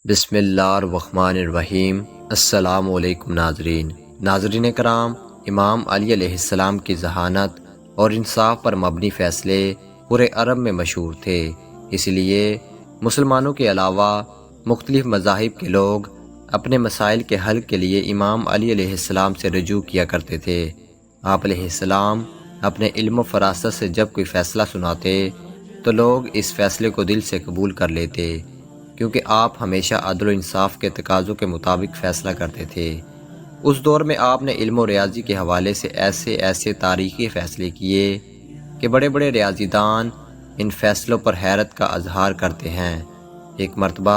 بسم اللہ الرحمن الرحیم۔ السلام علیکم ناظرین کرام، امام علی علیہ السلام کی ذہانت اور انصاف پر مبنی فیصلے پورے عرب میں مشہور تھے، اس لیے مسلمانوں کے علاوہ مختلف مذاہب کے لوگ اپنے مسائل کے حل کے لیے امام علی علیہ السلام سے رجوع کیا کرتے تھے۔ آپ علیہ السلام اپنے علم و فراست سے جب کوئی فیصلہ سناتے تو لوگ اس فیصلے کو دل سے قبول کر لیتے، کیونکہ آپ ہمیشہ عدل و انصاف کے تقاضوں کے مطابق فیصلہ کرتے تھے۔ اس دور میں آپ نے علم و ریاضی کے حوالے سے ایسے تاریخی فیصلے کیے کہ بڑے بڑے ریاضی دان ان فیصلوں پر حیرت کا اظہار کرتے ہیں۔ ایک مرتبہ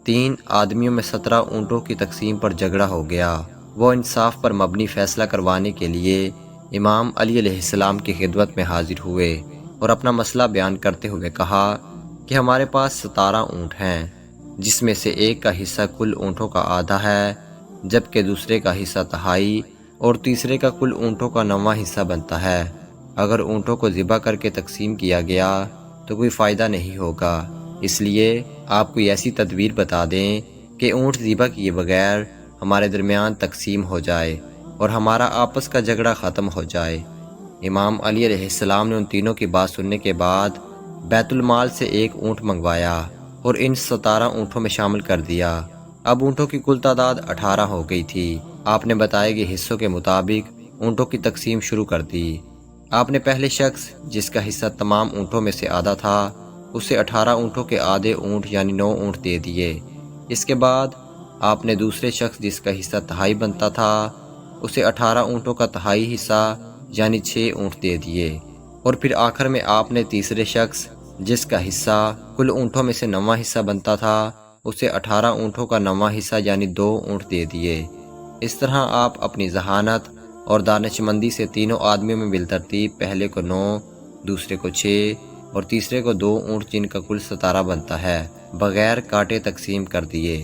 3 آدمیوں میں 17 اونٹوں کی تقسیم پر جھگڑا ہو گیا۔ وہ انصاف پر مبنی فیصلہ کروانے کے لیے امام علی علیہ السلام کی خدمت میں حاضر ہوئے اور اپنا مسئلہ بیان کرتے ہوئے کہا کہ ہمارے پاس 17 اونٹ ہیں، جس میں سے ایک کا حصہ کل اونٹوں کا آدھا ہے، جبکہ دوسرے کا حصہ تہائی اور تیسرے کا کل اونٹوں کا 9واں حصہ بنتا ہے۔ اگر اونٹوں کو ذبح کر کے تقسیم کیا گیا تو کوئی فائدہ نہیں ہوگا، اس لیے آپ کوئی ایسی تدبیر بتا دیں کہ اونٹ ذبح کیے بغیر ہمارے درمیان تقسیم ہو جائے اور ہمارا آپس کا جھگڑا ختم ہو جائے۔ امام علی علیہ السلام نے ان تینوں کی بات سننے کے بعد بیت المال سے ایک اونٹ منگوایا اور ان 17 اونٹوں میں شامل کر دیا۔ اب اونٹوں کی کل تعداد 18 ہو گئی تھی۔ آپ نے بتائے گئے حصوں کے مطابق اونٹوں کی تقسیم شروع کر دی۔ آپ نے پہلے شخص جس کا حصہ تمام اونٹوں میں سے آدھا تھا، اسے 18 اونٹوں کے آدھے اونٹ یعنی 9 اونٹ دے دیے۔ اس کے بعد آپ نے دوسرے شخص جس کا حصہ تہائی بنتا تھا، اسے 18 اونٹوں کا تہائی حصہ یعنی 6 اونٹ دے دیے، اور پھر آخر میں آپ نے تیسرے شخص جس کا حصہ کل اونٹوں میں سے 9واں حصہ بنتا تھا، اسے 18 اونٹوں کا 9واں حصہ یعنی 2 اونٹ دے دیے۔ اس طرح آپ اپنی ذہانت اور دانش مندی سے تینوں آدمیوں میں بالترتیب پہلے کو 9، دوسرے کو 6 اور تیسرے کو 2 اونٹ جن کا کل 17 بنتا ہے، بغیر کاٹے تقسیم کر دیے،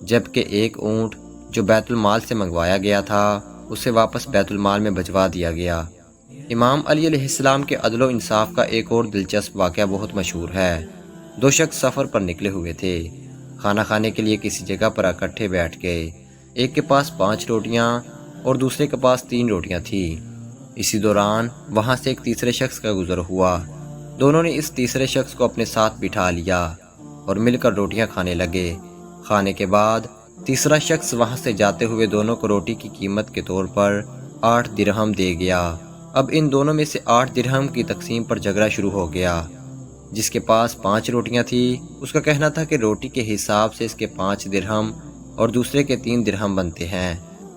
جبکہ ایک اونٹ جو بیت المال سے منگوایا گیا تھا اسے واپس بیت المال میں بھجوا دیا گیا۔ امام علی علیہ السلام کے عدل و انصاف کا ایک اور دلچسپ واقعہ بہت مشہور ہے۔ 2 شخص سفر پر نکلے ہوئے تھے، کھانا کھانے کے لیے کسی جگہ پر اکٹھے بیٹھ گئے۔ ایک کے پاس 5 روٹیاں اور دوسرے کے پاس 3 روٹیاں تھیں۔ اسی دوران وہاں سے ایک تیسرے شخص کا گزر ہوا۔ دونوں نے اس تیسرے شخص کو اپنے ساتھ بٹھا لیا اور مل کر روٹیاں کھانے لگے۔ کھانے کے بعد تیسرا شخص وہاں سے جاتے ہوئے دونوں کو روٹی کی قیمت کے طور پر 8 درہم دے گیا۔ اب ان دونوں میں سے 8 درہم کی تقسیم پر جھگڑا شروع ہو گیا۔ جس کے پاس 5 روٹیاں تھیں، اس کا کہنا تھا کہ روٹی کے حساب سے اس کے 5 درہم اور دوسرے کے 3 درہم بنتے ہیں،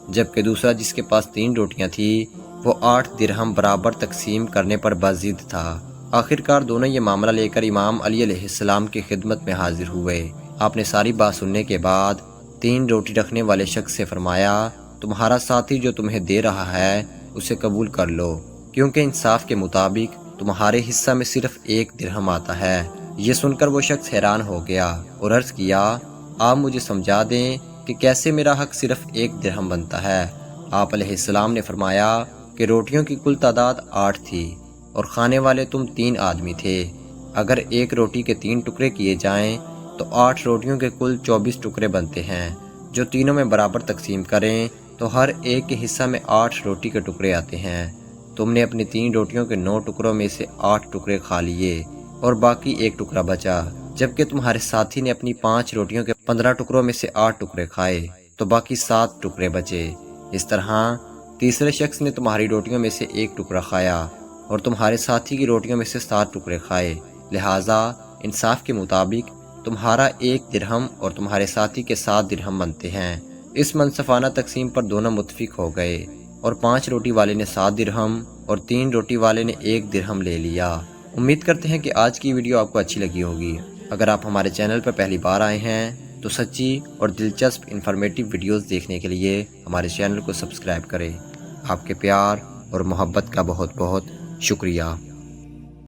جبکہ دوسرا جس کے پاس 3 روٹیاں تھیں وہ 8 درہم برابر تقسیم کرنے پر بضد تھا۔ آخرکار دونوں یہ معاملہ لے کر امام علی علیہ السلام کی خدمت میں حاضر ہوئے۔ آپ نے ساری بات سننے کے بعد 3 روٹی رکھنے والے شخص سے فرمایا، تمہارا ساتھی جو تمہیں دے رہا ہے اسے قبول کر لو، کیونکہ انصاف کے مطابق تمہارے حصہ میں صرف 1 درہم آتا ہے۔ یہ سن کر وہ شخص حیران ہو گیا اور عرض کیا، آپ مجھے سمجھا دیں کہ کیسے میرا حق صرف 1 درہم بنتا ہے۔ آپ علیہ السلام نے فرمایا کہ روٹیوں کی کل تعداد 8 تھی اور کھانے والے تم 3 آدمی تھے۔ اگر ایک روٹی کے 3 ٹکڑے کیے جائیں تو 8 روٹیوں کے کل 24 ٹکڑے بنتے ہیں، جو تینوں میں برابر تقسیم کریں تو ہر ایک کے حصہ میں 8 روٹی کے ٹکڑے آتے ہیں۔ تم نے اپنی 3 روٹیوں کے 9 ٹکڑوں میں سے 8 ٹکڑے کھا لیے اور باقی 1 ٹکڑا بچا، جبکہ تمہارے ساتھی نے اپنی 5 روٹیوں کے 15 ٹکڑوں میں سے 8 ٹکڑے کھائے تو باقی 7 ٹکڑے بچے۔ اس طرح تیسرے شخص نے تمہاری روٹیوں میں سے 1 ٹکڑا کھایا اور تمہارے ساتھی کی روٹیوں میں سے 7 ٹکڑے کھائے، لہٰذا انصاف کے مطابق تمہارا 1 درہم اور تمہارے ساتھی کے 7 درہم بنتے ہیں۔ اس منصفانہ تقسیم پر دونوں متفق ہو گئے اور 5 روٹی والے نے 7 درہم اور 3 روٹی والے نے 1 درہم لے لیا۔ امید کرتے ہیں کہ آج کی ویڈیو آپ کو اچھی لگی ہوگی۔ اگر آپ ہمارے چینل پر پہلی بار آئے ہیں تو سچی اور دلچسپ انفارمیٹیو ویڈیوز دیکھنے کے لیے ہمارے چینل کو سبسکرائب کریں۔ آپ کے پیار اور محبت کا بہت بہت شکریہ۔